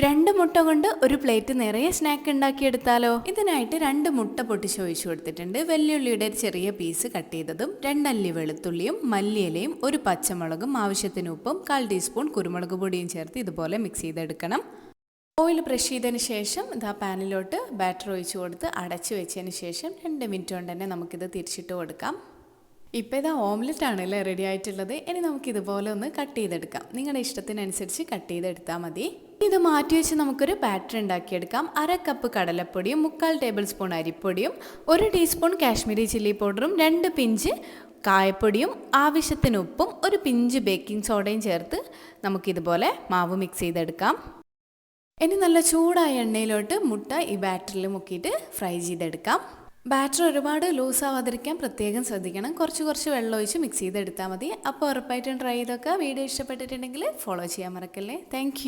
2 മുട്ട കൊണ്ട് ഒരു പ്ലേറ്റ് നിറയെ സ്നാക്ക് ഉണ്ടാക്കിയെടുത്താലോ? ഇതിനായിട്ട് 2 മുട്ട പൊട്ടിച്ച് ഒഴിച്ചു കൊടുത്തിട്ടുണ്ട്. വെള്ളുള്ളിയുടെ ഒരു ചെറിയ പീസ് കട്ട് ചെയ്തതും, 2 അല്ലി വെളുത്തുള്ളിയും, മല്ലിയിലയും, ഒരു പച്ചമുളകും, ആവശ്യത്തിന് ഉപ്പും, 1/4 ടീസ്പൂൺ കുരുമുളക് പൊടിയും ചേർത്ത് ഇതുപോലെ മിക്സ് ചെയ്തെടുക്കണം. ഓയിൽ ബ്രഷ് ചെയ്തതിന് ശേഷം ഇതാ പാനിലോട്ട് ബാറ്റർ ഒഴിച്ചു കൊടുത്ത് അടച്ചു വെച്ചതിന് ശേഷം 2 മിനിറ്റ് കൊണ്ട് തന്നെ നമുക്കിത് തിരിച്ചിട്ട് കൊടുക്കാം. ഇപ്പോൾ ഇതാ ഓംലെറ്റ് ആണല്ലേ റെഡി ആയിട്ടുള്ളത്. ഇനി നമുക്കിതുപോലെ ഒന്ന് കട്ട് ചെയ്തെടുക്കാം. നിങ്ങളുടെ ഇഷ്ടത്തിനനുസരിച്ച് കട്ട് ചെയ്തെടുത്താൽ മതി. ഇത് മാറ്റി വെച്ച് നമുക്കൊരു ബാറ്റർ ഉണ്ടാക്കിയെടുക്കാം. 1/2 കപ്പ് കടലപ്പൊടിയും, 3/4 ടേബിൾ സ്പൂൺ അരിപ്പൊടിയും, 1 ടീസ്പൂൺ കാശ്മീരി ചില്ലി പൗഡറും, 2 പിഞ്ച് കായപ്പൊടിയും, ആവശ്യത്തിന് ഉപ്പും, 1 പിഞ്ച് ബേക്കിംഗ് സോഡയും ചേർത്ത് നമുക്കിതുപോലെ മാവ് മിക്സ് ചെയ്തെടുക്കാം. ഇനി നല്ല ചൂടായ എണ്ണയിലോട്ട് മുട്ട ഈ ബാറ്ററിൽ മുക്കിയിട്ട് ഫ്രൈ ചെയ്തെടുക്കാം. ബാറ്റർ ഒരുപാട് ലൂസ് ആവാതിരിക്കാൻ പ്രത്യേകം ശ്രദ്ധിക്കണം. കുറച്ച് വെള്ളം ഒഴിച്ച് മിക്സ് ചെയ്തെടുത്താൽ മതി. അപ്പോൾ ഉറപ്പായിട്ടും ട്രൈ ചെയ്തൊക്കെ. വീഡിയോ ഇഷ്ടപ്പെട്ടിട്ടുണ്ടെങ്കിൽ ഫോളോ ചെയ്യാൻ മറക്കല്ലേ. താങ്ക്